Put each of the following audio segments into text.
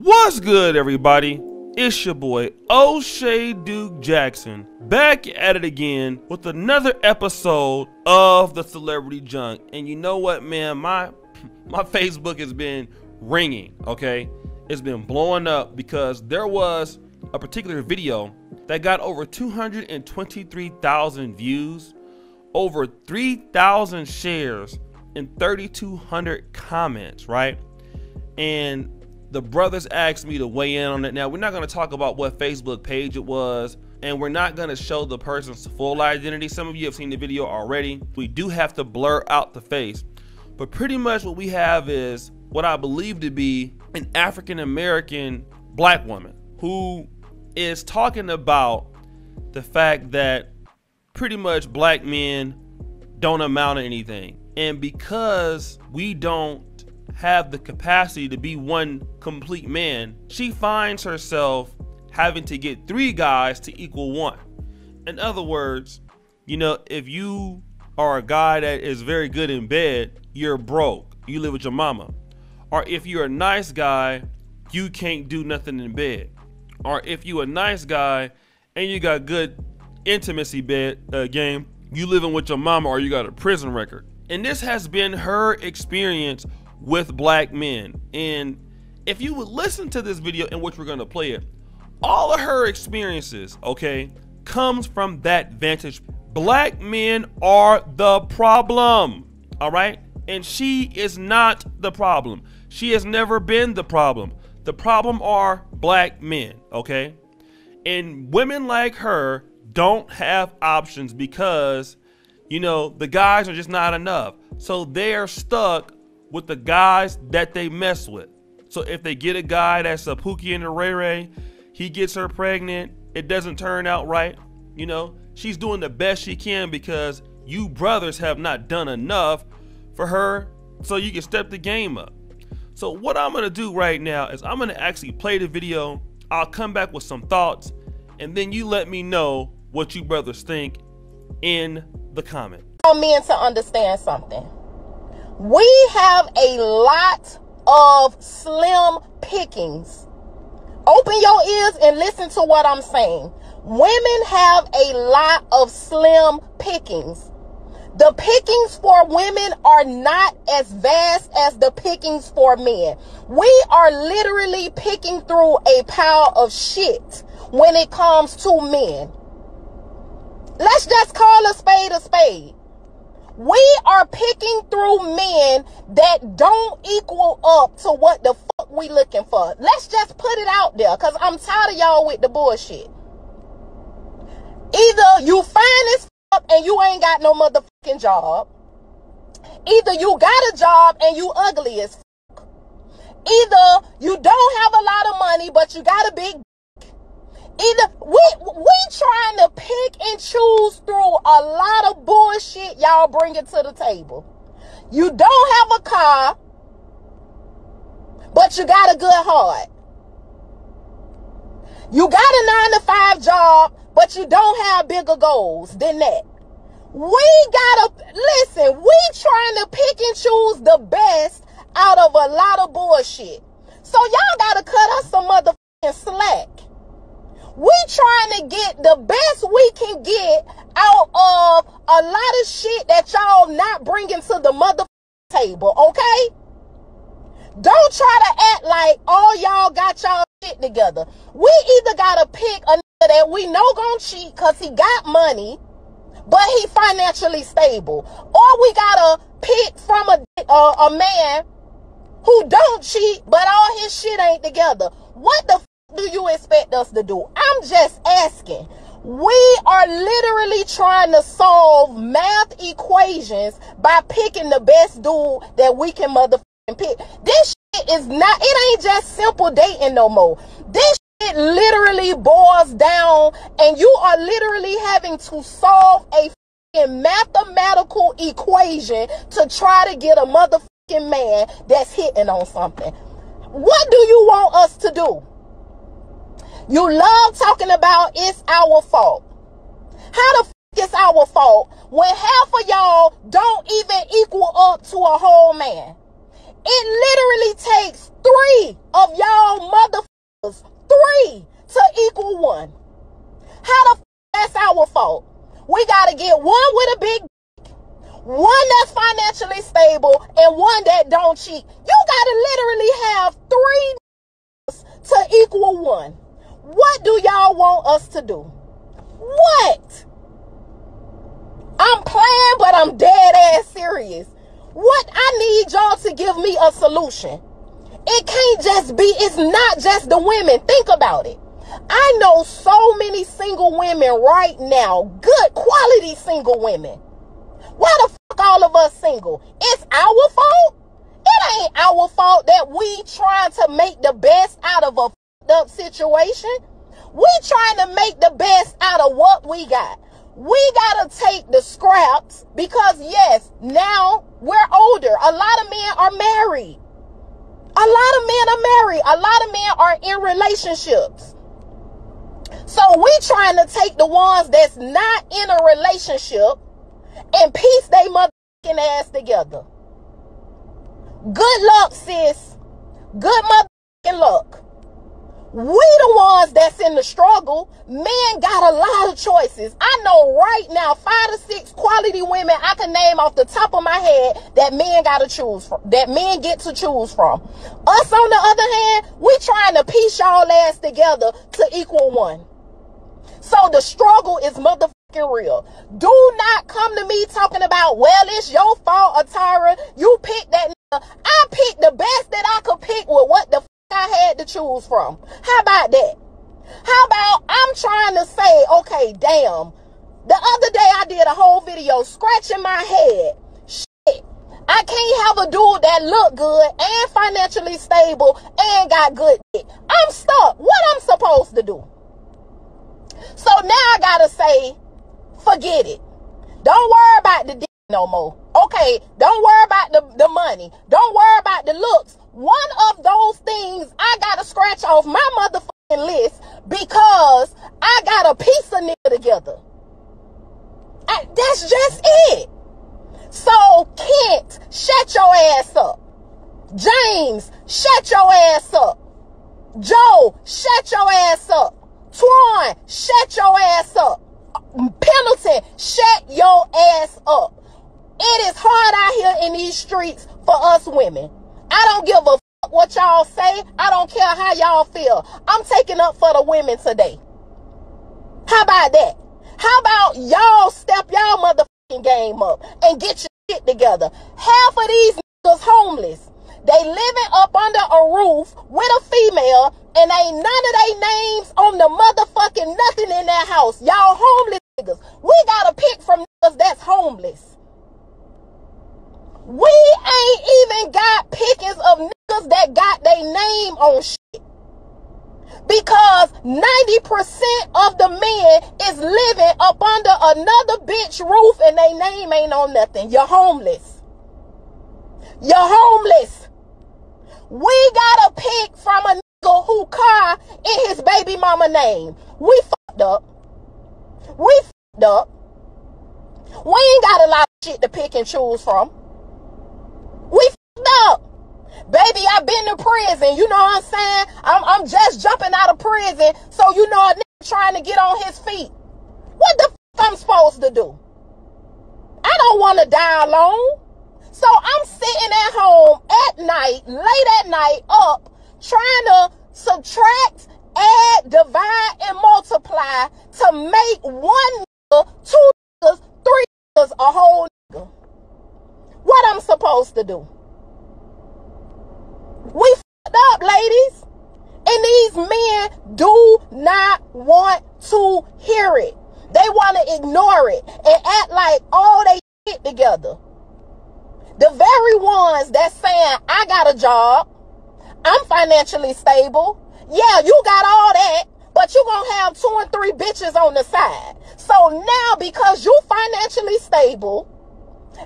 What's good, everybody? It's your boy O'Shea Duke Jackson, back at it again with another episode of the Celebrity Junk. And you know what, man, my Facebook has been ringing, okay? It's been blowing up because there was a particular video that got over 223,000 views, over 3,000 shares, and 3,200 comments, right? And the brothers asked me to weigh in on it. Now, we're not going to talk about what Facebook page it was, and we're not going to show the person's full identity. Some of you have seen the video already. We do have to blur out the face, but pretty much what we have is what I believe to be an African-American black woman who is talking about the fact that pretty much black men don't amount to anything. And because we don't have the capacity to be one complete man, she finds herself having to get 3 guys to equal 1. In other words, you know, if you are a guy that is very good in bed, you're broke, you live with your mama. Or if you're a nice guy, you can't do nothing in bed. Or if you're a nice guy and you got good intimacy game, you living with your mama, or you got a prison record. And this has been her experience with black men. And if you would listen to this video in which we're going to play it, all of her experiences, okay, comes from that vantage. Black men are the problem, all right? And she is not the problem. She has never been the problem. The problem are black men, okay? And women like her don't have options because, you know, the guys are just not enough. So they're stuck with the guys that they mess with. So if they get a guy that's a Pookie and a Ray Ray, he gets her pregnant, it doesn't turn out right, you know, she's doing the best she can because you brothers have not done enough for her, so you can step the game up. So what I'm gonna do right now is I'm gonna actually play the video. I'll come back with some thoughts, and then you let me know what you brothers think in the comment. I want men to understand something. We have a lot of slim pickings. Open your ears and listen to what I'm saying. Women have a lot of slim pickings. The pickings for women are not as vast as the pickings for men. We are literally picking through a pile of shit when it comes to men. Let's just call a spade a spade. We are picking through men that don't equal up to what the fuck we looking for. Let's just put it out there, because I'm tired of y'all with the bullshit. Either you fine as fuck and you ain't got no motherfucking job. Either you got a job and you ugly as fuck. Either you don't have a lot of money but you got a big. Either we trying to pick and choose through a lot of bullshit y'all bringing to the table. You don't have a car, but you got a good heart. You got a 9-to-5 job, but you don't have bigger goals than that. We trying to pick and choose the best out of a lot of bullshit. So y'all gotta cut us some motherfucking slack. We trying to get the best we can get out of a lot of shit that y'all not bringing to the motherfucking table, okay? Don't try to act like all y'all got y'all shit together. We either gotta pick a nigga that we know gonna cheat because he got money, but he financially stable, or we gotta pick from a man who don't cheat, but all his shit ain't together. What the do you expect us to do? I'm just asking. We are literally trying to solve math equations by picking the best dude that we can motherfucking pick. This shit is not, it ain't just simple dating no more. This shit literally boils down, and you are literally having to solve a mathematical equation to try to get a motherfucking man that's hitting on something. What do you want us to do? You love talking about it's our fault. How the fuck is our fault when half of y'all don't even equal up to a whole man? It literally takes 3 of y'all equal one. How the that's our fault? We got to get one with a big, one that's financially stable, and one that don't cheat. You got to literally have 3 to equal one. What do y'all want us to do? What? I'm playing, but I'm dead ass serious. What? I need y'all to give me a solution. It can't just be, it's not just the women. Think about it. I know so many single women right now, good quality single women. Why the fuck all of us single? It's our fault? It ain't our fault that we trying to make the best out of a fucked up situation. We trying to make the best out of what we got. We gotta take the scraps because yes, now we're older. A lot of men are married. A lot of men are married. A lot of men are in relationships. So we trying to take the ones that's not in a relationship and piece they motherfucking ass together. Good luck, sis. Good motherfucking luck. We the ones that's in the struggle. Men got a lot of choices. I know right now 5 to 6 quality women I can name off the top of my head that men gotta choose from, that men get to choose from. Us on the other hand, we trying to piece y'all ass together to equal one. So the struggle is motherfucking real. Do not come to me talking about, well, it's your fault, Atara. You picked that nigga. I picked the best that I could pick with what the I had to choose from. How about that? How about I'm trying to say, okay, damn. The other day I did a whole video scratching my head. Shit. I can't have a dude that look good and financially stable and got good dick. I'm stuck. What I'm supposed to do? So now I gotta say, forget it. Don't worry about the dick no more. Okay, don't worry about the money. Don't worry about the looks. One of those things I gotta scratch off my motherfucking list because I got a piece of nigga together. That's just it. So Kent, shut your ass up. James, shut your ass up. Joe, shut your ass up. Twan, shut your ass up. Pendleton, shut your ass up. It is hard out here in these streets for us women. I don't give a fuck what y'all say. I don't care how y'all feel. I'm taking up for the women today. How about that? How about y'all step y'all motherfucking game up and get your shit together? Half of these niggas homeless. They living up under a roof with a female and ain't none of their names on the motherfucking nothing in their house. Y'all homeless niggas. We gotta pick from niggas that's homeless. We ain't even got pickings of niggas that got their name on shit. Because 90% of the men is living up under another bitch roof and their name ain't on nothing. You're homeless. You're homeless. We gotta pick from a nigga who car in his baby mama name. We fucked up. We fucked up. We ain't got a lot of shit to pick and choose from. We fucked up. Baby, I've been to prison. You know what I'm saying? I'm just jumping out of prison. So you know a nigga trying to get on his feet. What the fuck I'm supposed to do? I don't want to die alone. So I'm sitting at home at night, late at night, up, trying to subtract, add, divide, and multiply to make one nigga, 2 niggas, 3 niggas, a whole nigga. What I'm supposed to do? We fucked up, ladies. And these men do not want to hear it. They want to ignore it and act like all they shit together. The very ones that's saying, I got a job, I'm financially stable. Yeah, you got all that, but you gonna have 2 and 3 bitches on the side. So now because you financially stable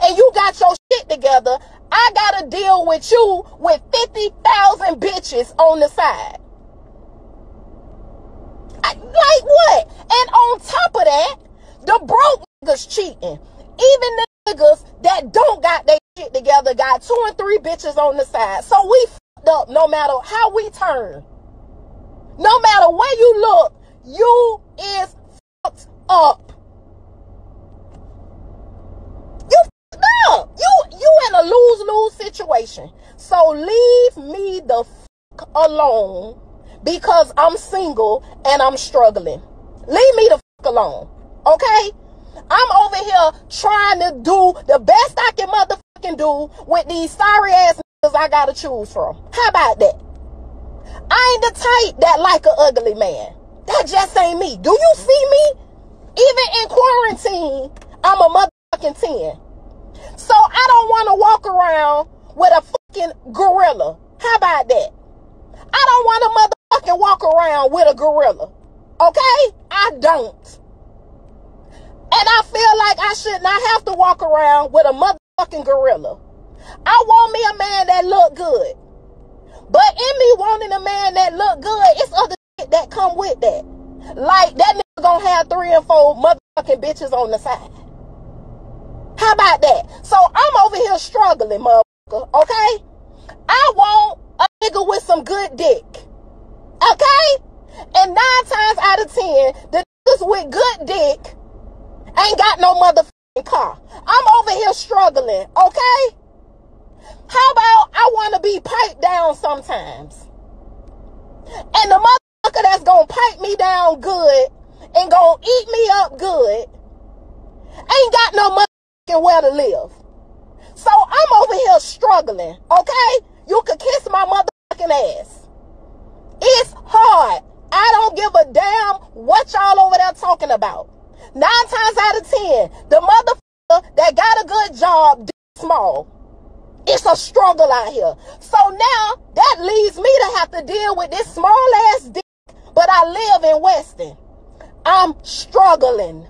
and you got your shit together, I gotta deal with you with 50,000 bitches on the side. Like what? And on top of that, the broke niggas cheating. Even the niggas that don't got their shit together got 2 and 3 bitches on the side. So we fucked up no matter how we turn. No matter where you look, You is fucked up. You fucked up. You in a lose-lose situation. So leave me the fuck alone because I'm single and I'm struggling. Leave me the fuck alone. Okay? I'm over here trying to do the best I can motherfucking do with these sorry ass niggas I gotta choose from. How about that? I ain't the type that like an ugly man. That just ain't me. Do you see me? Even in quarantine, I'm a motherfucking 10. So I don't want to walk around with a fucking gorilla. How about that? I don't want to motherfucking walk around with a gorilla. Okay? I don't. And I feel like I should not have to walk around with a motherfucking gorilla. I want me a man that look good. But in me wanting a man that look good, it's other shit that come with that. Like that nigga gonna have 3 and 4 motherfucking bitches on the side. How about that? So I'm over here struggling, motherfucker, okay? I want a nigga with some good dick. Okay? And 9 times out of 10, the niggas with good dick ain't got no motherfucking car. I'm over here struggling, okay? How about I want to be piped down sometimes? And the motherfucker that's going to pipe me down good and going to eat me up good ain't got no motherfucking where to live. So I'm over here struggling, okay? You could kiss my motherfucking ass. It's hard. I don't give a damn what y'all over there talking about. 9 times out of 10, the motherfucker that got a good job, small. It's a struggle out here. So now that leaves me to have to deal with this small ass dick, but I live in Weston. I'm struggling.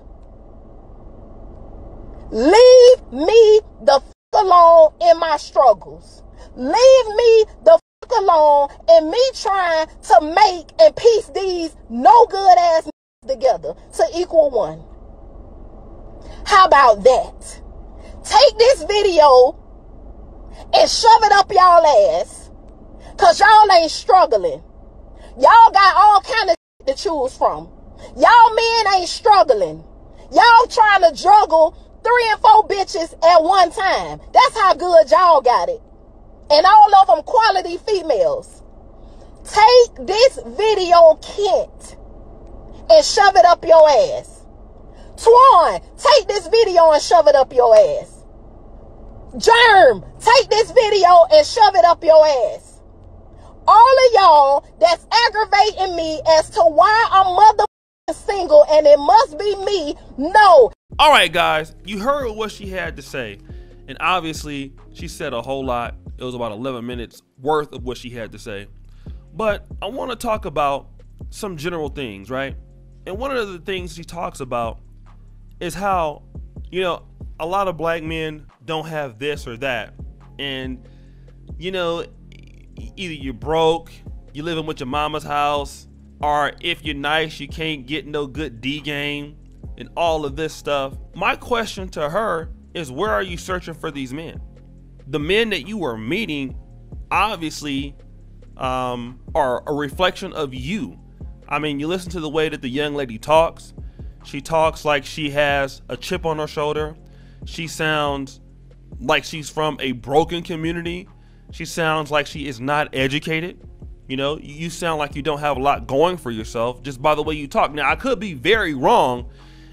Leave me the fuck alone in my struggles. Leave me the fuck alone in me trying to make and piece these no good ass together to equal one. How about that? Take this video and shove it up y'all ass, cause y'all ain't struggling. Y'all got all kind of shit to choose from. Y'all men ain't struggling. Y'all trying to juggle 3 and 4 bitches at one time. That's how good y'all got it. And all of them quality females. Take this video, Kent, and shove it up your ass. Twan, take this video and shove it up your ass. Germ, take this video and shove it up your ass. All of y'all that's aggravating me as to why I'm motherfucking single and it must be me, no. All right, guys, you heard what she had to say. And obviously, she said a whole lot. It was about 11 minutes worth of what she had to say. But I want to talk about some general things, right? And one of the things she talks about is how, you know, a lot of black men don't have this or that. And, you know, either you're broke, you're living with your mama's house, or if you're nice, you can't get no good D game and all of this stuff. My question to her is, where are you searching for these men? The men that you are meeting obviously are a reflection of you. I mean, you listen to the way that the young lady talks. She talks like she has a chip on her shoulder. She sounds like she's from a broken community. She sounds like she is not educated. You know, you sound like you don't have a lot going for yourself just by the way you talk. Now, I could be very wrong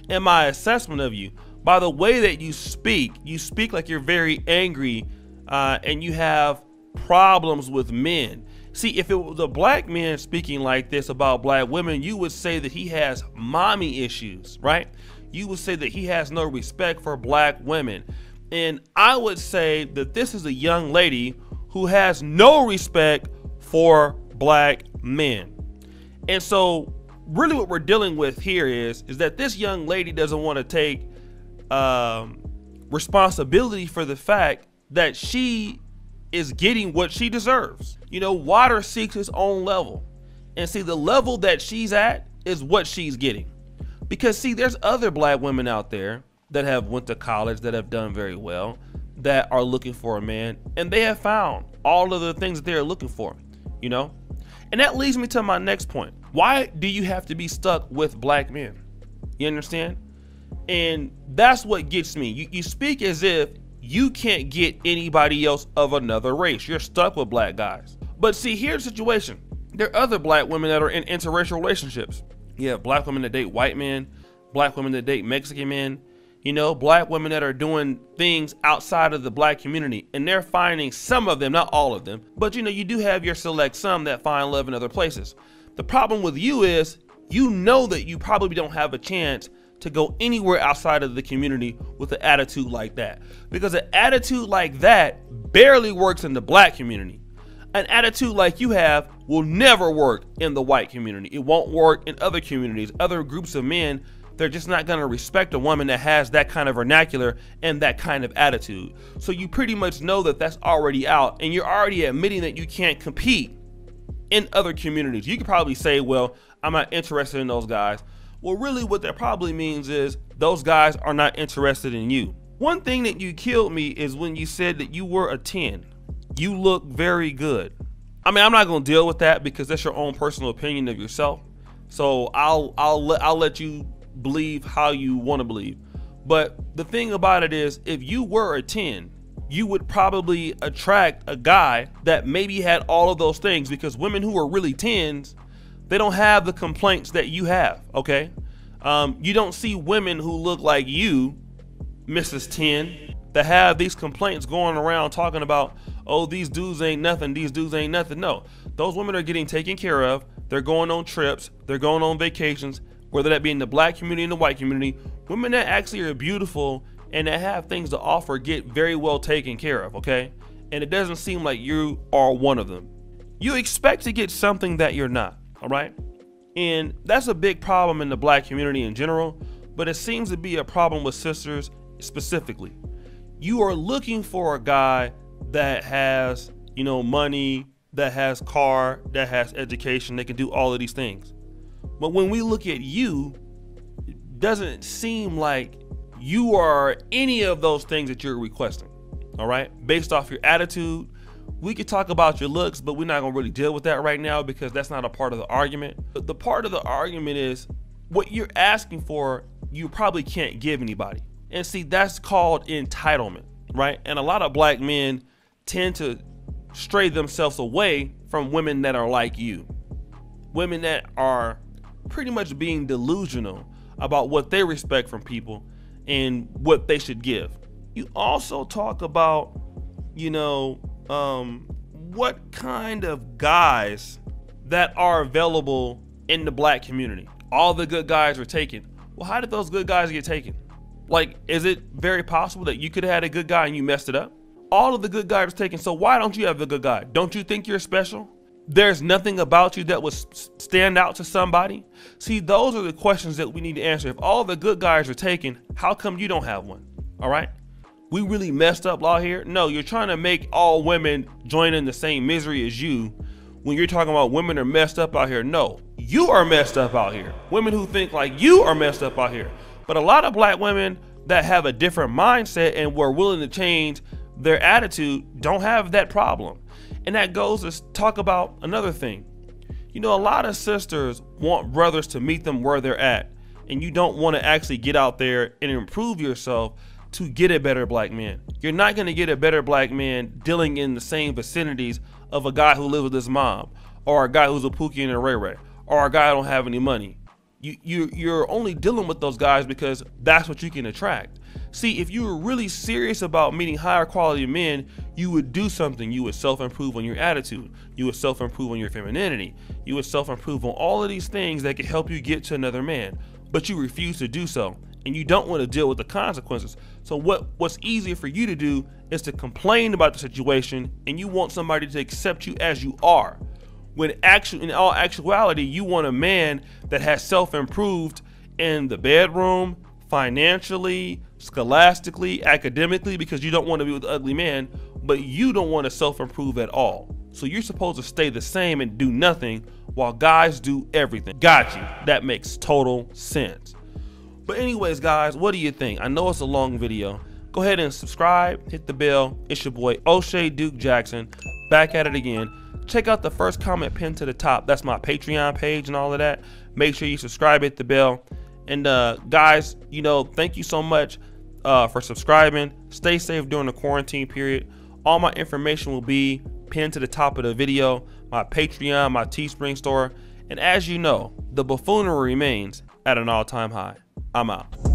in my assessment of you. By the way that you speak like you're very angry and you have problems with men. See, if it was a black man speaking like this about black women, you would say that he has mommy issues, right? You would say that he has no respect for black women. And I would say that this is a young lady who has no respect for black men. And so really what we're dealing with here is that this young lady doesn't want to take responsibility for the fact that she is getting what she deserves. You know, water seeks its own level. And see, the level that she's at is what she's getting. Because see, there's other black women out there that have went to college, that have done very well, that are looking for a man, and they have found all of the things that they're looking for, you know? And that leads me to my next point. Why do you have to be stuck with black men? You understand? And that's what gets me. You speak as if you can't get anybody else of another race. You're stuck with black guys. But see, here's the situation. There are other black women that are in interracial relationships. You have black women that date white men, black women that date Mexican men, you know, black women that are doing things outside of the black community, and they're finding some of them, not all of them, but you know, you do have your select some that find love in other places. The problem with you is, you know that you probably don't have a chance to go anywhere outside of the community with an attitude like that, because an attitude like that barely works in the black community. An attitude like you have will never work in the white community. It won't work in other communities, other groups of men. They're just not going to respect a woman that has that kind of vernacular and that kind of attitude. So you pretty much know that that's already out, and you're already admitting that you can't compete in other communities. You could probably say, well, I'm not interested in those guys. Well, really what that probably means is those guys are not interested in you. One thing that you killed me is when you said that you were a 10. You look very good. I mean, I'm not going to deal with that because that's your own personal opinion of yourself. So I'll let you believe how you want to believe. But the thing about it is, if you were a 10, you would probably attract a guy that maybe had all of those things, because women who are really 10s, they don't have the complaints that you have, okay? You don't see women who look like you, Mrs. 10, that have these complaints going around talking about, oh, these dudes ain't nothing, these dudes ain't nothing. No, those women are getting taken care of. They're going on trips. They're going on vacations, whether that be in the black community and the white community. Women that actually are beautiful and that have things to offer get very well taken care of, okay? And it doesn't seem like you are one of them. You expect to get something that you're not, all right? And that's a big problem in the black community in general, but it seems to be a problem with sisters specifically. You are looking for a guy that has, you know, money, that has car, that has education, that can do all of these things. But when we look at you, it doesn't seem like you are any of those things that you're requesting, all right? Based off your attitude. We could talk about your looks, but we're not gonna really deal with that right now because that's not a part of the argument. But the part of the argument is what you're asking for, you probably can't give anybody. And see, that's called entitlement, right? And a lot of black men tend to stray themselves away from women that are like you. Women that are pretty much being delusional about what they respect from people and what they should give. You also talk about, you know, what kind of guys that are available in the black community. All the good guys were taken. Well, how did those good guys get taken? Like, is it very possible that you could have had a good guy and you messed it up? All of the good guys were taken, so why don't you have the good guy? Don't you think you're special? There's nothing about you that would stand out to somebody? See, those are the questions that we need to answer. If all the good guys are taken, how come you don't have one? All right? We really messed up out here? No, you're trying to make all women join in the same misery as you when you're talking about women are messed up out here. No, you are messed up out here. Women who think like you are messed up out here. But a lot of black women that have a different mindset and were willing to change their attitude don't have that problem. And that goes to talk about another thing. You know, a lot of sisters want brothers to meet them where they're at, and you don't want to actually get out there and improve yourself to get a better black man. You're not going to get a better black man dealing in the same vicinities of a guy who lives with his mom, or a guy who's a Pookie and a Ray Ray, or a guy who don't have any money. You're only dealing with those guys because that's what you can attract. See, if you were really serious about meeting higher quality men, you would do something. You would self-improve on your attitude. You would self-improve on your femininity. You would self-improve on all of these things that could help you get to another man. But you refuse to do so, and you don't want to deal with the consequences. So what's easier for you to do is to complain about the situation, and you want somebody to accept you as you are. When in all actuality, you want a man that has self-improved in the bedroom, financially, scholastically, academically, because you don't want to be with an ugly man, but you don't want to self-improve at all. So you're supposed to stay the same and do nothing while guys do everything. Got you. That makes total sense. But anyways, guys, what do you think? I know it's a long video. Go ahead and subscribe, hit the bell. It's your boy O'Shea Duke Jackson, back at it again. check out the first comment pinned to the top. That's my Patreon page and all of that. Make sure you subscribe, hit the bell. And guys, you know, thank you so much for subscribing. Stay safe during the quarantine period. All my information will be pinned to the top of the video, my Patreon, my Teespring store. And as you know, the buffoonery remains at an all-time high. I'm out.